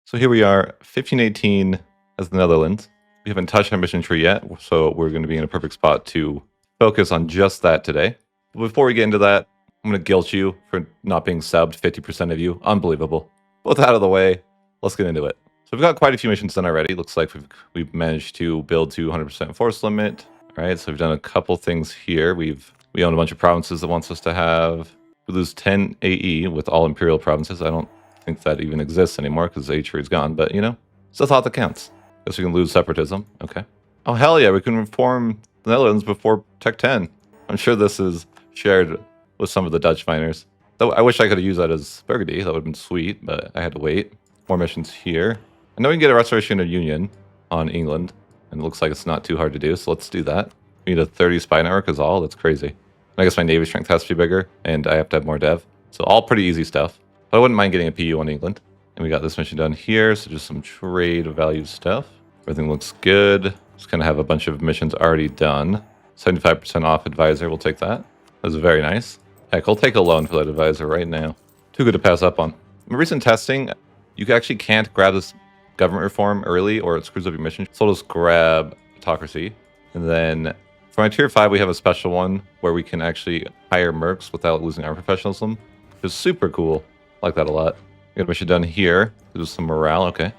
So here we are, 1518 as the Netherlands. We haven't touched our mission tree yet, so we're going to be in a perfect spot to focus on just that today. But before we get into that, I'm going to guilt you for not being subbed, 50% of you. Unbelievable. Both out of the way, let's get into it. So we've got quite a few missions done already. Looks like we've managed to build to 100% force limit. All right, so we've done a couple things here. We own a bunch of provinces that wants us to have. We lose 10 AE with all Imperial provinces. I don't think that even exists anymore because H3 is gone, but you know, it's a thought that counts. Guess we can lose separatism. Okay. Oh, hell yeah, we can reform the Netherlands before Tech 10. I'm sure this is shared with some of the Dutch miners. Though I wish I could have used that as Burgundy. That would have been sweet, but I had to wait. More missions here. I know we can get a restoration of union on England, and it looks like it's not too hard to do, so let's do that. We need a 30 spy network is all. That's crazy. And I guess my navy strength has to be bigger, and I have to have more dev. So all pretty easy stuff. But I wouldn't mind getting a PU on England. And we got this mission done here, so just some trade value stuff. Everything looks good. Just kind of have a bunch of missions already done. 75% off advisor, we'll take that. That's very nice. Heck, I'll take a loan for that advisor right now. Too good to pass up on. In recent testing, you actually can't grab this government reform early or it screws up your mission. So I'll just grab autocracy. And then for my tier 5, we have a special one where we can actually hire mercs without losing our professionalism, which is super cool. I like that a lot. We got a mission done here. There's some morale. Okay,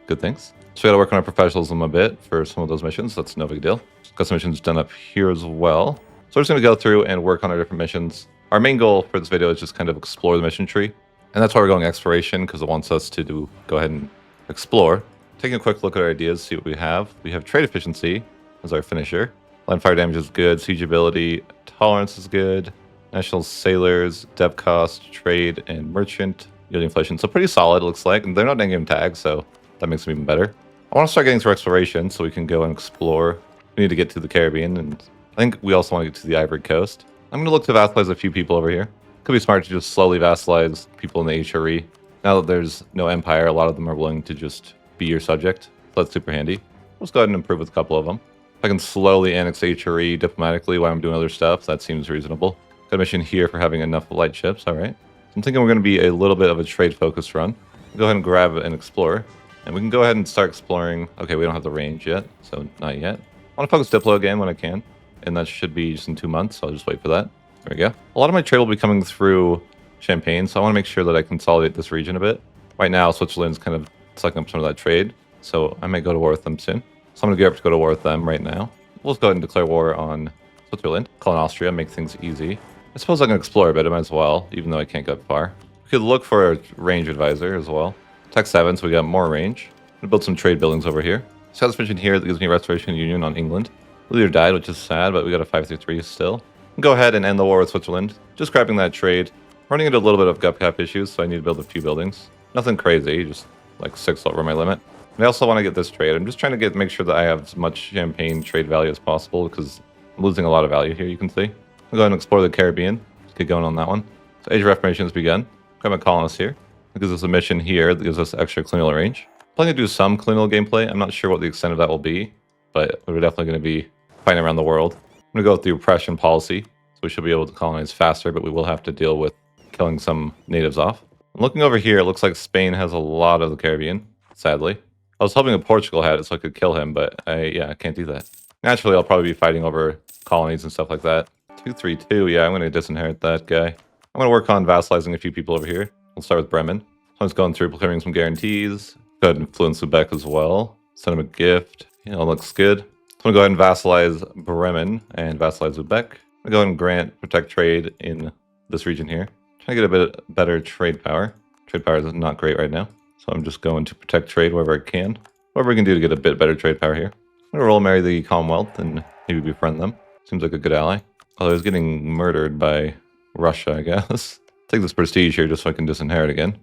good things. So we got to work on our professionalism a bit for some of those missions. That's no big deal. Got some missions done up here as well. So we're just going to go through and work on our different missions. Our main goal for this video is just kind of explore the mission tree. And that's why we're going exploration, because it wants us to go ahead and explore. Taking a quick look at our ideas, see what we have. We have trade efficiency as our finisher. Line fire damage is good. Siege ability, tolerance is good. National sailors, dev cost, trade, and merchant. Yielding inflation. So pretty solid, it looks like. And they're not in-game tags, so that makes them even better. I want to start getting through exploration so we can go and explore. We need to get to the Caribbean, and I think we also want to get to the Ivory Coast. I'm going to look to vassalize a few people over here. Could be smart to just slowly vassalize people in the HRE. Now that there's no empire, a lot of them are willing to just be your subject. So that's super handy. Let's go ahead and improve with a couple of them. If I can slowly annex HRE diplomatically while I'm doing other stuff, that seems reasonable. Got a mission here for having enough light ships. All right. So I'm thinking we're going to be a little bit of a trade-focused run. Go ahead and grab and explore. And we can go ahead and start exploring. Okay, we don't have the range yet, so not yet. I want to focus Diplo again when I can. And that should be just in 2 months, so I'll just wait for that. There we go. A lot of my trade will be coming through Champagne, so I want to make sure that I consolidate this region a bit. Right now, Switzerland's kind of sucking up some of that trade, so I may go to war with them soon. So I'm going to gear up to go to war with them right now. We'll just go ahead and declare war on Switzerland. Call in Austria, make things easy. I suppose I can explore a bit, I might as well, even though I can't go far. We could look for a range advisor as well. Tech 7, so we got more range. I'm going to build some trade buildings over here. So this mission here that gives me Restoration Union on England. Leader died, which is sad, but we got a 5-3 still. Go ahead and end the war with Switzerland. Just grabbing that trade. Running into a little bit of gut cap issues, so I need to build a few buildings. Nothing crazy, just like 6 over my limit. And I also want to get this trade. I'm just trying to make sure that I have as much Champagne trade value as possible, because I'm losing a lot of value here, you can see. I'll go ahead and explore the Caribbean. Let's get going on that one. So Age of Reformation has begun. Grab my colonists here. It gives us a mission here that gives us extra colonial range. Planning to do some colonial gameplay. I'm not sure what the extent of that will be, but we're definitely going to be fighting around the world. I'm going to go with the oppression policy, so we should be able to colonize faster, but we will have to deal with killing some natives off. Looking over here, it looks like Spain has a lot of the Caribbean, sadly. I was hoping that Portugal had it so I could kill him, but I can't do that. Naturally, I'll probably be fighting over colonies and stuff like that. 232, yeah, I'm going to disinherit that guy. I'm going to work on vassalizing a few people over here. We'll start with Bremen. I was going through clearing some guarantees. Go ahead and influence Lubeck as well. Send him a gift. Yeah, it looks good. I'm going to go ahead and vassalize Bremen and vassalize Lubeck. I'm going to go ahead and grant protect trade in this region here. Trying to get a bit better trade power. Trade power is not great right now. So I'm just going to protect trade wherever I can. Whatever we can do to get a bit better trade power here. I'm going to roll marry the Commonwealth and maybe befriend them. Seems like a good ally. Although he's getting murdered by Russia, I guess. Take this prestige here just so I can disinherit again.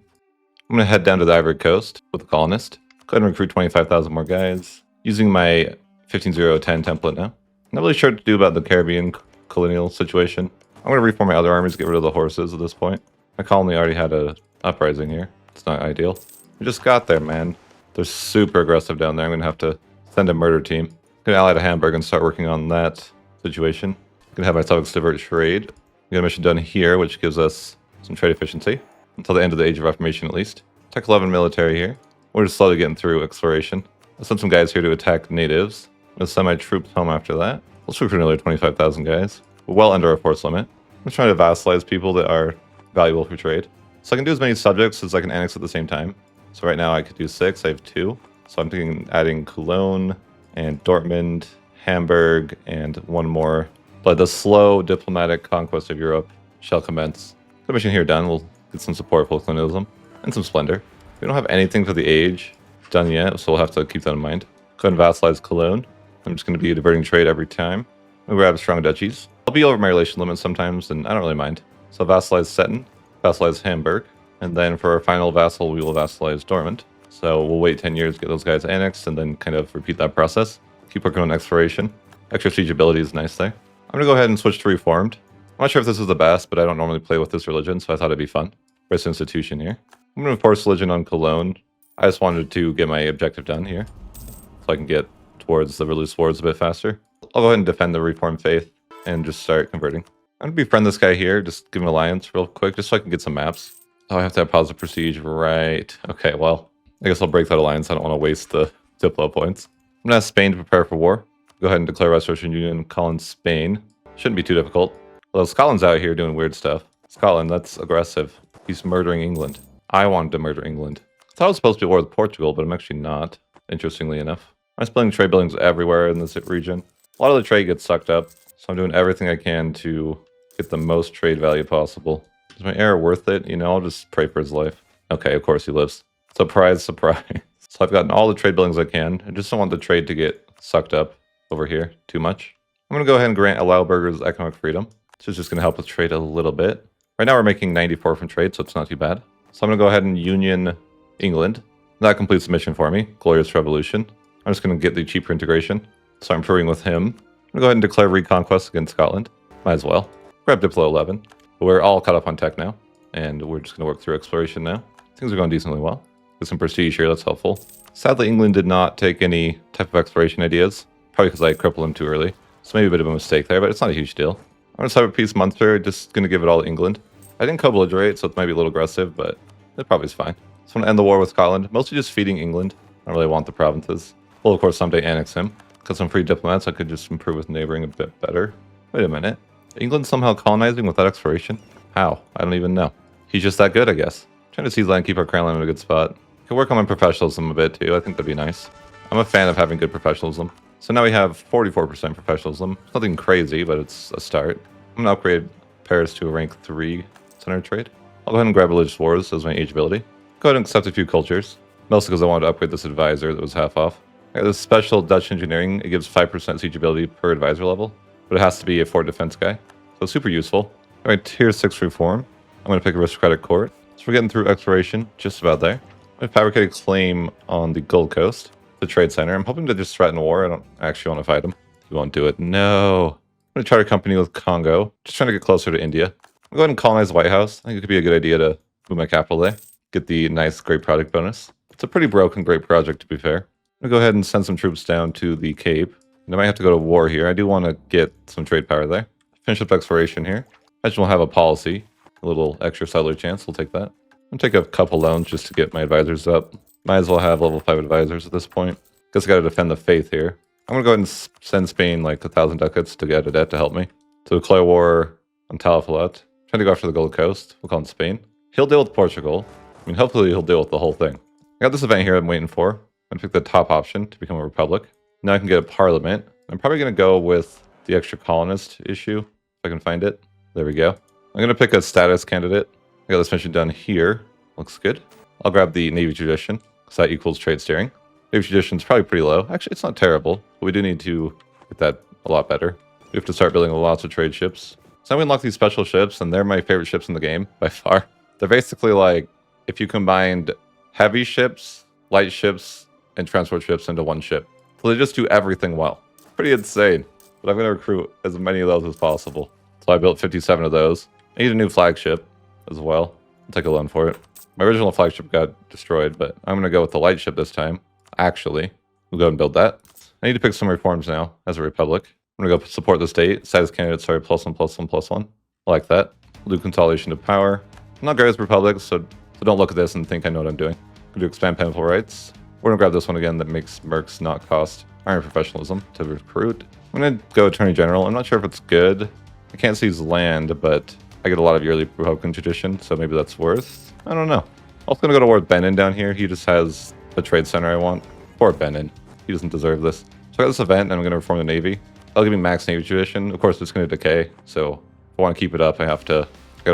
I'm going to head down to the Ivory Coast with the colonist. Go ahead and recruit 25,000 more guys. Using my 15-0-10 template now. Not really sure what to do about the Caribbean colonial situation. I'm going to reform my other armies, get rid of the horses at this point. My colony already had a uprising here. It's not ideal. We just got there, man. They're super aggressive down there. I'm going to have to send a murder team. I'm going to ally to Hamburg and start working on that situation. I'm going to have myself extrovert trade. We got a mission done here, which gives us some trade efficiency. Until the end of the Age of Reformation, at least. Tech 11 military here. We're just slowly getting through exploration. I'll send some guys here to attack natives. I'm going to send my troops home after that. Let's recruit another 25,000 guys. We're well under our force limit. I'm trying to vassalize people that are valuable for trade. So I can do as many subjects as I can annex at the same time. So right now I could do 6. I have 2. So I'm thinking adding Cologne and Dortmund, Hamburg, and 1 more. But the slow diplomatic conquest of Europe shall commence. The mission here done. We'll get some support for colonialism and some splendor. We don't have anything for the age done yet, so we'll have to keep that in mind. Go ahead and vassalize Cologne. I'm just going to be diverting trade every time. I'll grab strong duchies. I'll be over my relation limit sometimes, and I don't really mind. So vassalize Stettin, vassalize Hamburg, and then for our final vassal, we will vassalize Dortmund. So we'll wait 10 years to get those guys annexed, and then kind of repeat that process. Keep working on exploration. Extra siege ability is nice there. I'm going to go ahead and switch to Reformed. I'm not sure if this is the best, but I don't normally play with this religion, so I thought it'd be fun. First institution here. I'm going to force religion on Cologne. I just wanted to get my objective done here, so I can get towards the religious wars a bit faster. I'll go ahead and defend the Reformed faith and just start converting. I'm going to befriend this guy here, just give him an alliance real quick, just so I can get some maps. Oh, I have to have positive prestige, right. Okay, well, I guess I'll break that alliance. I don't want to waste the Diplo points. I'm going to ask Spain to prepare for war. Go ahead and declare Restoration Union, call in Spain. Shouldn't be too difficult. Although Scotland's out here doing weird stuff. Scotland, that's aggressive. He's murdering England. I wanted to murder England. I thought I was supposed to be at war with Portugal, but I'm actually not, interestingly enough. I'm splitting trade buildings everywhere in this region. A lot of the trade gets sucked up, so I'm doing everything I can to get the most trade value possible. Is my heir worth it? You know, I'll just pray for his life. Okay, of course he lives. Surprise, surprise. So I've gotten all the trade buildings I can. I just don't want the trade to get sucked up over here too much. I'm going to go ahead and grant allow burghers economic freedom. This is just going to help with trade a little bit. Right now we're making 94 from trade, so it's not too bad. So I'm going to go ahead and union England. That completes the mission for me. Glorious Revolution. I'm just going to get the cheaper integration. So I'm improving with him. I'm going to go ahead and declare reconquest against Scotland. Might as well. Grab Diplo 11. But we're all caught up on tech now. And we're just going to work through exploration now. Things are going decently well. Get some prestige here, that's helpful. Sadly, England did not take any type of exploration ideas. Probably because I crippled them too early. So maybe a bit of a mistake there, but it's not a huge deal. I'm going to set up a peace Munster, just going to give it all to England. I didn't co-belligerate, so it might be a little aggressive, but it probably is fine. So I'm going to end the war with Scotland, mostly just feeding England. I don't really want the provinces. We'll, of course, someday annex him. Because I'm free diplomats, I could just improve with neighboring a bit better. Wait a minute. England's somehow colonizing without exploration? How? I don't even know. He's just that good, I guess. Trying to seize land, keep our crown land in a good spot. Could work on my professionalism a bit, too. I think that'd be nice. I'm a fan of having good professionalism. So now we have 44% professionalism. It's nothing crazy, but it's a start. I'm going to upgrade Paris to a rank 3 center trade. I'll go ahead and grab religious wars as my age ability. Go ahead and accept a few cultures. Mostly because I wanted to upgrade this advisor that was half off. I got this special Dutch engineering. It gives 5% siege ability per advisor level. But it has to be a fort defense guy. So super useful. All right, tier 6 reform. I'm going to pick aristocratic court. So we're getting through exploration, just about there. I fabricate a claim on the Gold Coast, the trade center. I'm hoping to just threaten war. I don't actually want to fight him. He won't do it. No. I'm going to charter a company with Congo. Just trying to get closer to India. I'll go ahead and colonize the White House. I think it could be a good idea to move my capital there. Get the nice great project bonus. It's a pretty broken great project, to be fair. I'm going to go ahead and send some troops down to the Cape. And I might have to go to war here. I do want to get some trade power there. Finish up exploration here. Imagine we'll have a policy. A little extra settler chance. We'll take that. I'm going to take a couple loans just to get my advisors up. Might as well have level 5 advisors at this point. Guess I got to defend the faith here. I'm going to go ahead and send Spain like 1,000 ducats to get a debt to help me. To declare war on Talafalot. Trying to go after the Gold Coast. We'll call him Spain. He'll deal with Portugal. I mean, hopefully he'll deal with the whole thing. I got this event here I'm waiting for. I'm going to pick the top option to become a republic. Now I can get a parliament. I'm probably going to go with the extra colonist issue, if I can find it. There we go. I'm going to pick a status candidate. I got this mission done here. Looks good. I'll grab the Navy Tradition, because that equals trade steering. Navy Tradition is probably pretty low. Actually, it's not terrible, but we do need to get that a lot better. We have to start building lots of trade ships. So now we unlock these special ships, and they're my favorite ships in the game, by far. They're basically like, if you combined heavy ships, light ships, and transport ships into one ship. So they just do everything well. Pretty insane. But I'm going to recruit as many of those as possible. So I built 57 of those. I need a new flagship as well. I'll take a loan for it. My original flagship got destroyed, but I'm going to go with the light ship this time. Actually, we'll go and build that. I need to pick some reforms now as a republic. I'm going to go support the state. Status candidate, sorry, +1, +1, +1. I like that. We'll do consolidation of power. I'm not great with republics, so don't look at this and think I know what I'm doing. Gonna do expand painful rights. We're gonna grab this one again that makes mercs not cost iron professionalism to recruit. I'm gonna go Attorney General. I'm not sure if it's good. I can't seize land, but I get a lot of yearly Republican tradition, so maybe that's worth. I don't know. Also gonna go to war with Benin down here. He just has a trade center I want. Poor Benin. He doesn't deserve this. So I got this event, and I'm gonna reform the Navy. That'll give me max Navy tradition. Of course, it's gonna decay, so if I want to keep it up, I gotta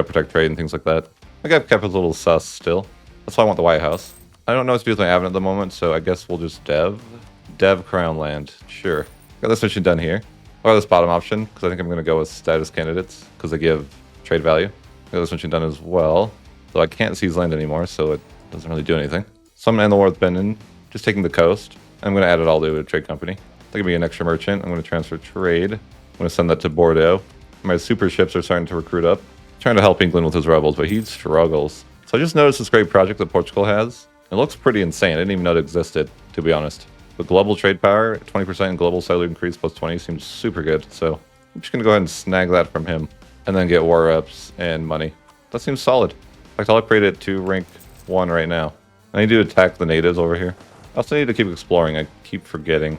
protect trade and things like that. My guy kept a little sus still. That's why I want the White House. I don't know what to do with my advent at the moment, so I guess we'll just dev crown land. Sure. Got this mission done here. Or this bottom option, because I think I'm going to go with status candidates, because they give trade value. Got this mission done as well, though I can't seize land anymore, so it doesn't really do anything. So I'm going to end the war with Benin, just taking the coast. I'm going to add it all to a trade company. That'll give me an extra merchant. I'm going to transfer trade. I'm going to send that to Bordeaux. My super ships are starting to recruit up. Trying to help England with his rebels, but he struggles. So I just noticed this great project that Portugal has. It looks pretty insane. I didn't even know it existed, to be honest. But global trade power, 20% global cellular increase plus 20 seems super good. So I'm just going to go ahead and snag that from him and then get war reps and money. That seems solid. In fact, I'll upgrade it to rank 1 right now. I need to attack the natives over here. I also need to keep exploring. I keep forgetting.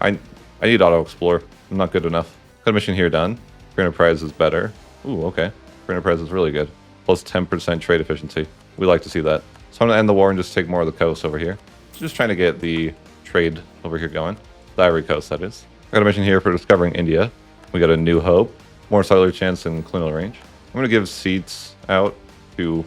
I need auto-explore. I'm not good enough. Got a mission here done. Free enterprise is better. Ooh, okay. Free enterprise is really good. Plus 10% trade efficiency. We like to see that. So I'm going to end the war and just take more of the coast over here. Just trying to get the trade over here going. The Ivory Coast, that is. I got a mission here for discovering India. We got a New Hope. More cellular chance in colonial range. I'm going to give seats out to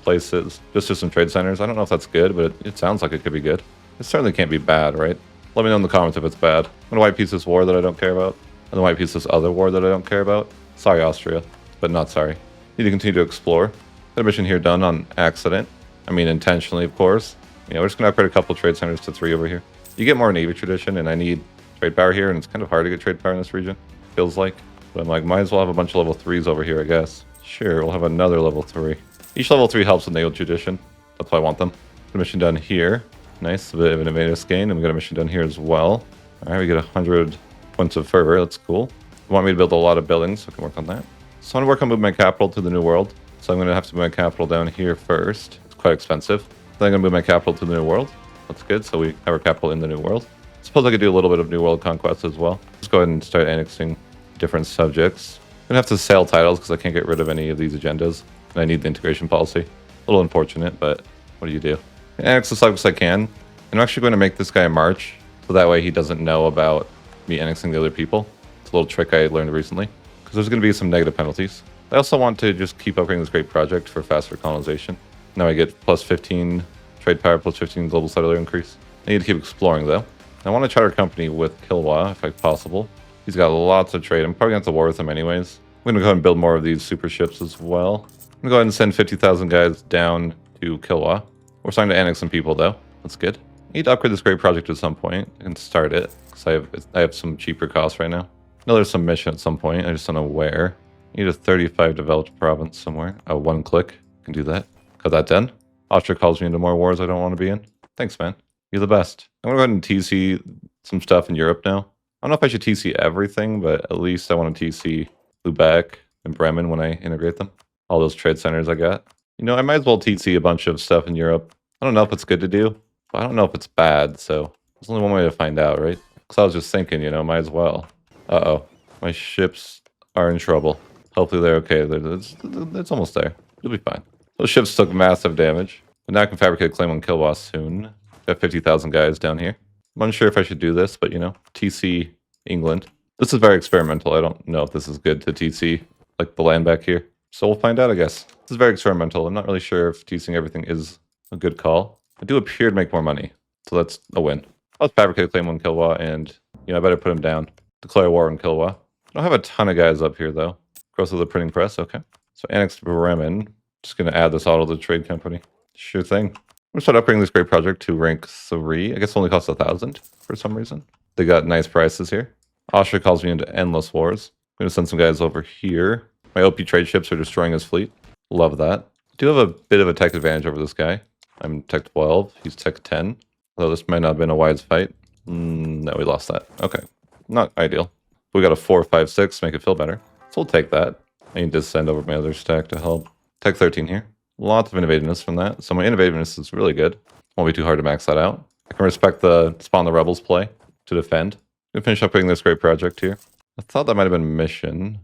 places, just to some trade centers. I don't know if that's good, but it sounds like it could be good. It certainly can't be bad, right? Let me know in the comments if it's bad. I'm going to white piece this war that I don't care about. I'm going to white piece this other war that I don't care about. Sorry, Austria, but not sorry. Need to continue to explore. Got a mission here done on accident. I mean, intentionally, of course. You know, we're just going to upgrade a couple trade centers to 3 over here. You get more Navy tradition, and I need trade power here, and it's kind of hard to get trade power in this region, feels like. But I'm like, might as well have a bunch of level 3s over here, I guess. Sure, we'll have another level 3. Each level 3 helps with naval tradition. That's why I want them. Got a mission done here. Nice, a bit of an invaders gain, and we got a mission done here as well. All right, we get 100 points of fervor. That's cool. You want me to build a lot of buildings, so I can work on that. So I'm going to work on moving my capital to the New World. So I'm going to have to move my capital down here first. It's quite expensive. Then I'm going to move my capital to the New World. That's good, so we have our capital in the New World. Suppose I could do a little bit of New World conquest as well. Just go ahead and start annexing different subjects. I'm going to have to sell titles because I can't get rid of any of these agendas. And I need the integration policy. A little unfortunate, but what do you do? Annex the subjects I can. And I'm actually going to make this guy march, so that way he doesn't know about me annexing the other people. It's a little trick I learned recently, because there's going to be some negative penalties. I also want to just keep upgrading this great project for faster colonization. Now I get plus 15 trade power, plus 15 global cellular increase. I need to keep exploring though. I want to charter a company with Kilwa if possible. He's got lots of trade. I'm probably going to have to war with him anyways. I'm going to go ahead and build more of these super ships as well. I'm going to go ahead and send 50,000 guys down to Kilwa. We're starting to annex some people though. That's good. I need to upgrade this great project at some point and start it, because I have some cheaper costs right now. I know there's some mission at some point. I just don't know where. I need a 35 developed province somewhere. Oh, 1 click. Can do that. Got that done. Austria calls me into more wars I don't want to be in. Thanks, man. You're the best. I'm going to go ahead and TC some stuff in Europe now. I don't know if I should TC everything, but at least I want to TC Lubeck and Bremen when I integrate them. All those trade centers I got. You know, I might as well TC a bunch of stuff in Europe. I don't know if it's good to do, but I don't know if it's bad, so there's only one way to find out, right? Because I was just thinking, you know, might as well. Uh-oh. My ships are in trouble. Hopefully they're okay. It's almost there. You'll be fine. Those ships took massive damage. But now I can fabricate a claim on Kilwa soon. Got 50,000 guys down here. I'm unsure if I should do this, but you know, TC England. This is very experimental. I don't know if this is good to TC, like the land back here. So we'll find out, I guess. This is very experimental. I'm not really sure if TCing everything is a good call. I do appear to make more money, so that's a win. I'll fabricate a claim on Kilwa, and you know, I better put him down. Declare war on Kilwa. I don't have a ton of guys up here, though. Growth of the printing press, okay. So annex Bremen. Just going to add this auto to the trade company. Sure thing. I'm going to start upgrading this great project to rank 3. I guess it only costs 1,000 for some reason. They got nice prices here. Austria calls me into endless wars. I'm going to send some guys over here. My OP trade ships are destroying his fleet. Love that. I do have a bit of a tech advantage over this guy. I'm tech 12. He's tech 10. Although this might not have been a wise fight. No, we lost that. Okay. Not ideal. We got a 4, 5, 6 to make it feel better. So we'll take that. I need to send over my other stack to help. Tech 13 here. Lots of innovativeness from that. So my innovativeness is really good. Won't be too hard to max that out. I can respect the spawn the rebels play to defend. I'm gonna finish upgrading this great project here. I thought that might have been a mission.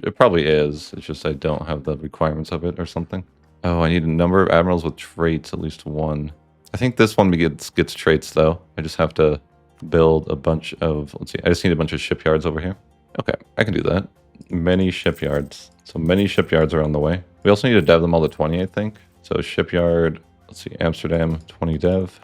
It probably is. It's just I don't have the requirements of it or something. Oh, I need a number of admirals with traits, at least one. I think this one gets traits though. I just have to build a bunch of, let's see, I just need a bunch of shipyards over here. Okay, I can do that. Many shipyards. So many shipyards are on the way. We also need to dev them all to 20, I think. So shipyard, let's see, Amsterdam, 20 dev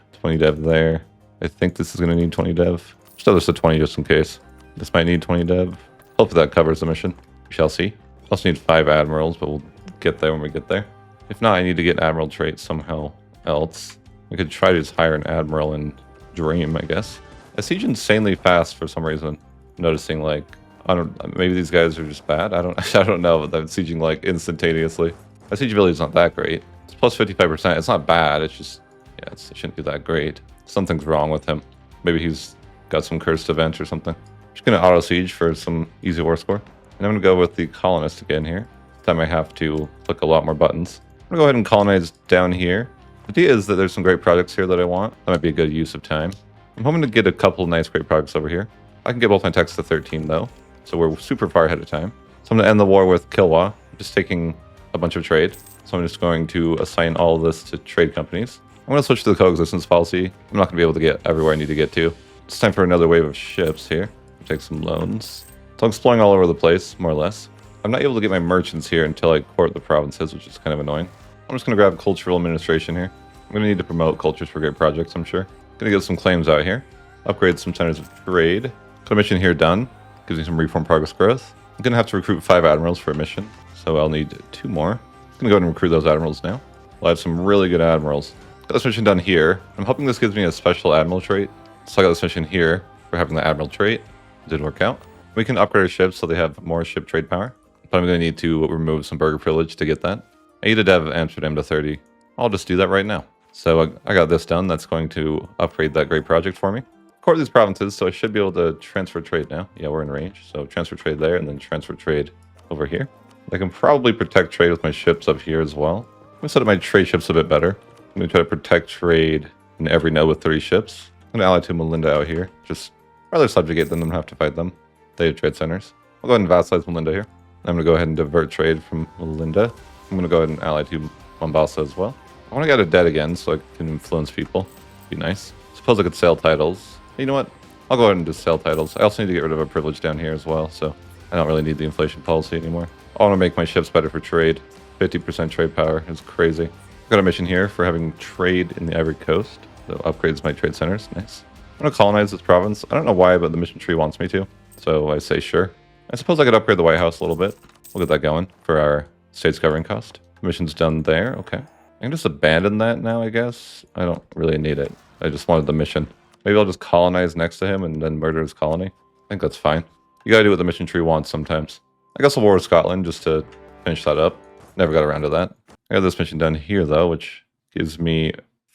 there. I think this is going to need 20 dev. Just throw this to 20 just in case. This might need 20 dev. Hopefully that covers the mission. We shall see. Also need 5 admirals, but we'll get there when we get there. If not, I need to get admiral traits somehow else. We could try to just hire an admiral in Dream, I guess. I siege insanely fast for some reason. I'm noticing like, I don't, maybe these guys are just bad. I don't know, but I'm sieging like instantaneously. My siege ability is not that great. It's plus 55%. It's not bad. It's just, yeah, it shouldn't do that great. Something's wrong with him. Maybe he's got some cursed event or something. Just gonna auto siege for some easy war score. And I'm gonna go with the colonist again here. This time I have to click a lot more buttons. I'm gonna go ahead and colonize down here. The idea is that there's some great projects here that I want. That might be a good use of time. I'm hoping to get a couple nice great projects over here. I can get both my techs to 13 though, so we're super far ahead of time. So I'm gonna end the war with Kilwa, just taking a bunch of trade. So I'm just going to assign all of this to trade companies. I'm gonna switch to the coexistence policy. I'm not gonna be able to get everywhere I need to get to. It's time for another wave of ships here. Take some loans. So I'm exploring all over the place, more or less. I'm not able to get my merchants here until I court the provinces, which is kind of annoying. I'm just going to grab cultural administration here. I'm going to need to promote cultures for great projects, I'm sure. Going to get some claims out here. Upgrade some centers of trade. Got a mission here done. Gives me some reform progress growth. I'm going to have to recruit 5 admirals for a mission, so I'll need 2 more. I'm going to go ahead and recruit those admirals now. We'll have some really good admirals. Got this mission done here. I'm hoping this gives me a special admiral trait. So I got this mission here for having the admiral trait. It did work out. We can upgrade our ships so they have more ship trade power. But I'm going to need to remove some burger privilege to get that. I need to dev Amsterdam to 30. I'll just do that right now. So I got this done. That's going to upgrade that great project for me. Court these provinces, so I should be able to transfer trade now. Yeah, we're in range. So transfer trade there and then transfer trade over here. I can probably protect trade with my ships up here as well. I'm going to set up my trade ships a bit better. I'm going to try to protect trade in every node with 30 ships. I'm going to ally to Melinda out here. Just rather subjugate them than have to fight them. They have trade centers. I'll go ahead and vassalize Melinda here. I'm going to go ahead and divert trade from Melinda. I'm going to go ahead and ally to Mombasa as well. I want to get a debt again so I can influence people. Be nice. Suppose I could sell titles. You know what? I'll go ahead and just sell titles. I also need to get rid of a privilege down here as well, so I don't really need the inflation policy anymore. I want to make my ships better for trade. 50% trade power is crazy. I've got a mission here for having trade in the Ivory Coast. That upgrades my trade centers. Nice. I'm going to colonize this province. I don't know why, but the mission tree wants me to. So I say sure. I suppose I could upgrade the White House a little bit. We'll get that going for our state's covering cost. Mission's done there. Okay. I can just abandon that now, I guess. I don't really need it. I just wanted the mission. Maybe I'll just colonize next to him and then murder his colony. I think that's fine. You gotta do what the mission tree wants sometimes. I guess I'll war with Scotland just to finish that up. Never got around to that. I got this mission done here, though, which gives me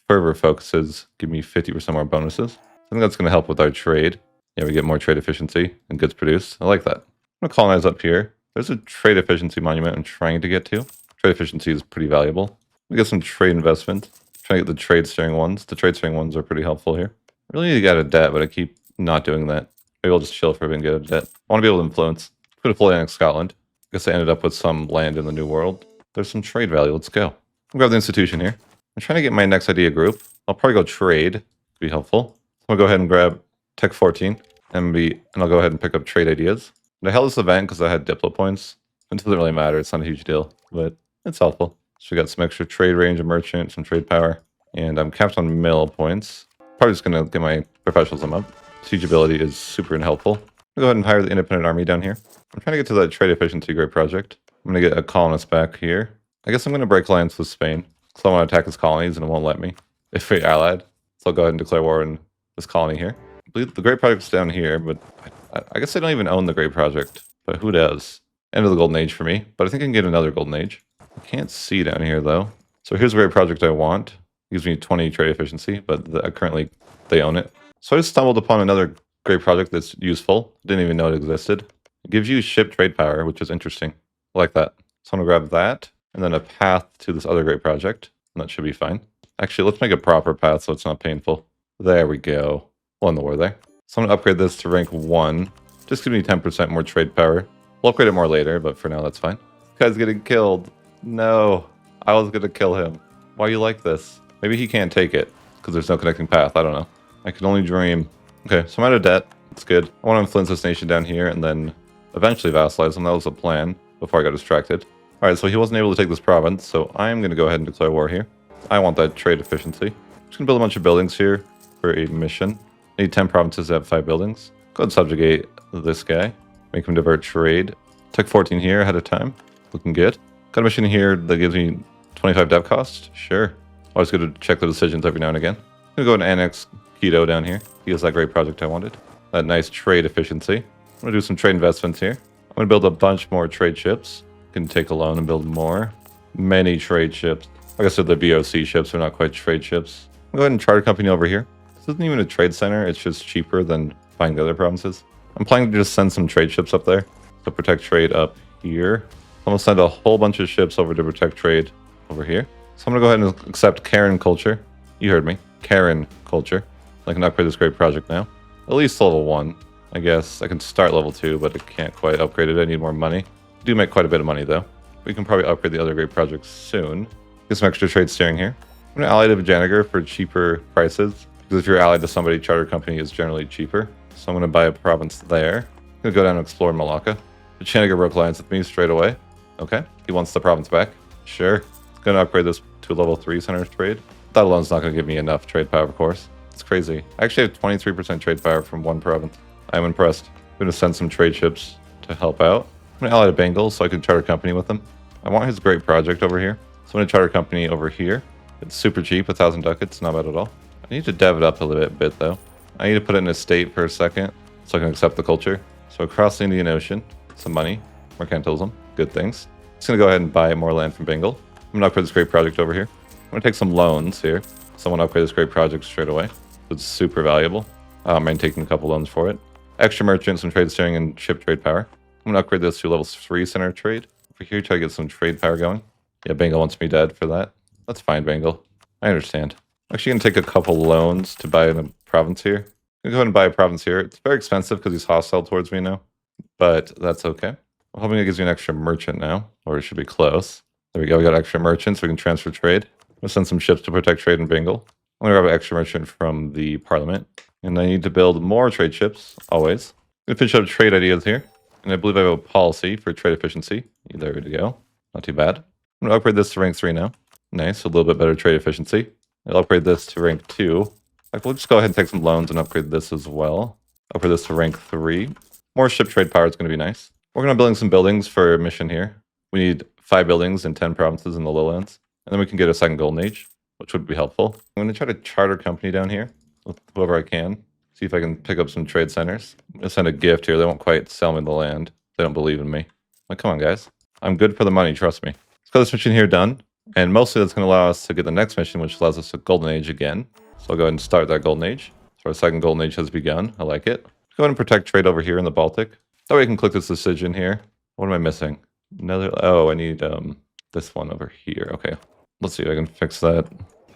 fervor focuses, give me 50% more bonuses. I think that's going to help with our trade. Yeah, we get more trade efficiency and goods produced. I like that. I'm going to colonize up here. There's a trade efficiency monument I'm trying to get to. Trade efficiency is pretty valuable. We get some trade investment. Trying to get the trade steering ones. The trade steering ones are pretty helpful here. I really need to get a debt, but I keep not doing that. Maybe I'll just chill for a bit and get a debt. I want to be able to influence. Could have fully annexed Scotland. I guess I ended up with some land in the New World. There's some trade value. Let's go. I'll grab the institution here. I'm trying to get my next idea group. I'll probably go trade. Could be helpful. I'll go ahead and grab Tech 14 and I'll go ahead and pick up trade ideas. And I held this event because I had Diplo points. It doesn't really matter. It's not a huge deal, but it's helpful. So we got some extra trade range of merchant, some trade power, and I'm capped on mill points. Probably just going to get my professionalism up. Siege ability is super helpful. I'll go ahead and hire the independent army down here. I'm trying to get to that trade efficiency great project. I'm going to get a colonist back here. I guess I'm going to break alliance with Spain. Because I want to attack his colonies and it won't let me. If we're allied. So I'll go ahead and declare war on this colony here. I believe the great project's down here, but I guess I don't even own the great project. But who does? End of the golden age for me. But I think I can get another golden age. I can't see down here though. So here's a great project I want. It gives me 20 trade efficiency, but currently they own it. So I just stumbled upon another great project that's useful. Didn't even know it existed. It gives you ship trade power, which is interesting. I like that. So I'm going to grab that, and then a path to this other great project, and that should be fine. Actually, let's make a proper path so it's not painful. There we go. Won the war there. So I'm going to upgrade this to rank 1. Just give me 10% more trade power. We'll upgrade it more later, but for now that's fine. This guy's getting killed. No. I was going to kill him. Why are you like this? Maybe he can't take it because there's no connecting path. I don't know. I can only dream. Okay, so I'm out of debt. That's good. I want to influence this nation down here and then eventually vassalize him. That was the plan before I got distracted. All right, so he wasn't able to take this province, so I'm going to go ahead and declare war here. I want that trade efficiency. Just going to build a bunch of buildings here for a mission. I need 10 provinces to have 5 buildings. Go ahead and subjugate this guy. Make him divert trade. Took 14 here ahead of time. Looking good. Got a mission here that gives me 25 dev cost. Sure. Always good to check the decisions every now and again. I'm going to go and annex Quito down here. He has that great project I wanted. That nice trade efficiency. I'm going to do some trade investments here. I'm going to build a bunch more trade ships. Can take a loan and build more. Many trade ships. Like I said, the BOC ships are not quite trade ships. I'll go ahead and charter company over here. This isn't even a trade center. It's just cheaper than buying the other provinces. I'm planning to just send some trade ships up there to protect trade up here. I'm going to send a whole bunch of ships over to protect trade over here. So I'm going to go ahead and accept Karen culture. You heard me. Karen culture. I can upgrade this great project now. At least level 1. I guess I can start level 2, but I can't quite upgrade it. I need more money. I do make quite a bit of money though. We can probably upgrade the other great projects soon. Get some extra trade steering here. I'm going to ally to Vijayanagar for cheaper prices. Because if you're allied to somebody, charter company is generally cheaper. So I'm going to buy a province there. I'm going to go down and explore Malacca. Vijayanagar broke alliance with me straight away. Okay. He wants the province back. Sure. Going to upgrade this to level 3 center of trade. That alone's not going to give me enough trade power, of course. It's crazy. I actually have 23% trade power from one province. I'm impressed. I'm going to send some trade ships to help out. I'm going to ally to Bengal so I can charter company with him. I want his great project over here. So I'm going to charter company over here. It's super cheap, 1,000 ducats, not bad at all. I need to dev it up a little bit though. I need to put it in a state for a second so I can accept the culture. So across the Indian Ocean, some money, mercantilism, good things. Just going to go ahead and buy more land from Bengal. I'm going to upgrade this great project over here. I'm going to take some loans here. So I want to upgrade this great project straight away. It's super valuable. I'm taking a couple loans for it. Extra merchants, some trade steering, and ship trade power. I'm going to upgrade this to level 3 center trade. Over here, try to get some trade power going. Yeah, Bengal wants me dead for that. That's fine, Bengal. I understand. I'm actually going to take a couple loans to buy a province here. I'm going to go ahead and buy a province here. It's very expensive because he's hostile towards me now. But that's okay. I'm hoping it gives me an extra merchant now. Or it should be close. There we go. We got extra merchants. We can transfer trade. I'm going to send some ships to protect trade in Bengal. I'm going to grab an extra merchant from the parliament. And I need to build more trade ships, always. I'm going to finish up trade ideas here. And I believe I have a policy for trade efficiency. There we go. Not too bad. I'm going to upgrade this to rank 3 now. Nice, a little bit better trade efficiency. I'll upgrade this to rank 2. We'll just go ahead and take some loans and upgrade this as well. Upgrade this to rank 3. More ship trade power is going to be nice. We're going to build some buildings for a mission here. We need 5 buildings in 10 provinces in the lowlands. And then we can get a second golden age, which would be helpful. I'm going to try to charter company down here with whoever I can. See if I can pick up some trade centers. I'm going to send a gift here. They won't quite sell me the land. They don't believe in me. Like, come on, guys. I'm good for the money, trust me. Let's get this mission here done. And mostly that's going to allow us to get the next mission, which allows us a golden age again. So I'll go ahead and start that golden age. So our second golden age has begun. I like it. Go ahead and protect trade over here in the Baltic. That way I can click this decision here. What am I missing? Another, oh, I need this one over here. Okay, let's see if I can fix that.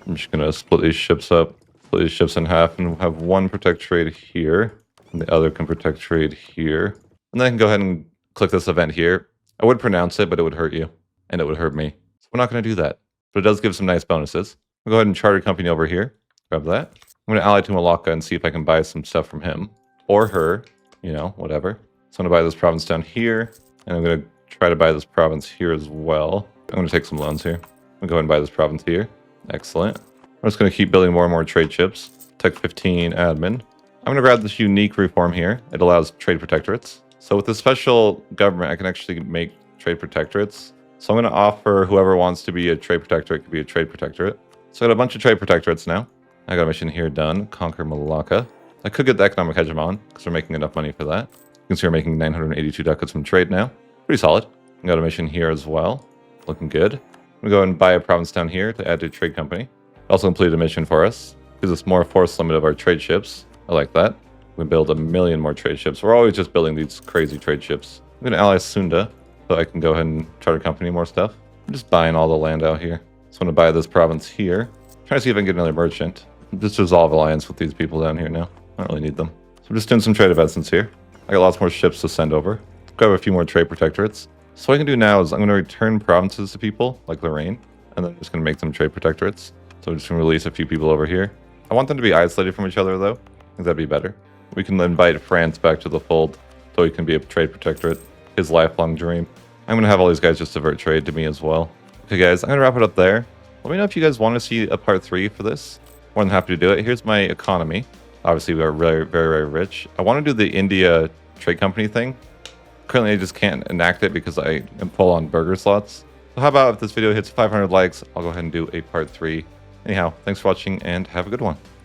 I'm just going to split these ships up. Split these ships in half and have one protect trade here. And the other can protect trade here. And then I can go ahead and click this event here. I would pronounce it, but it would hurt you. And it would hurt me. So we're not going to do that. But it does give some nice bonuses. I'll go ahead and charter company over here. Grab that. I'm going to ally to Malacca and see if I can buy some stuff from him. Or her. You know, whatever. So I'm going to buy this province down here. And I'm going to try to buy this province here as well. I'm going to take some loans here. I'm going to go ahead and buy this province here. Excellent. I'm just going to keep building more and more trade ships. Tech 15 admin. I'm going to grab this unique reform here. It allows trade protectorates. So with the special government, I can actually make trade protectorates. So I'm going to offer whoever wants to be a trade protectorate could be a trade protectorate. So I got a bunch of trade protectorates now. I got a mission here done. Conquer Malacca. I could get the economic hegemon because we're making enough money for that. You can see we're making 982 ducats from trade now. Pretty solid. I got a mission here as well. Looking good. I'm going to go and buy a province down here to add to trade company. Also completed a mission for us. Gives us more force limit of our trade ships. I like that. We build 1 million more trade ships. We're always just building these crazy trade ships. I'm going to ally Sunda so I can go ahead and charter company more stuff. I'm just buying all the land out here. So I'm going to buy this province here. Trying to see if I can get another merchant. Just dissolve alliance with these people down here now. I don't really need them. So I'm just doing some trade investments here. I got lots more ships to send over. Grab a few more trade protectorates. So what I can do now is I'm going to return provinces to people, like Lorraine, and then I'm just going to make them trade protectorates. So I'm just going to release a few people over here. I want them to be isolated from each other, though. I think that'd be better. We can invite France back to the fold, so he can be a trade protectorate. His lifelong dream. I'm going to have all these guys just divert trade to me as well. Okay, guys, I'm going to wrap it up there. Let me know if you guys want to see a part 3 for this. More than happy to do it. Here's my economy. Obviously, we are very, very, very rich. I want to do the India trade company thing. Currently, I just can't enact it because I am full on burger slots. So how about if this video hits 500 likes, I'll go ahead and do a part 3. Anyhow, thanks for watching and have a good one.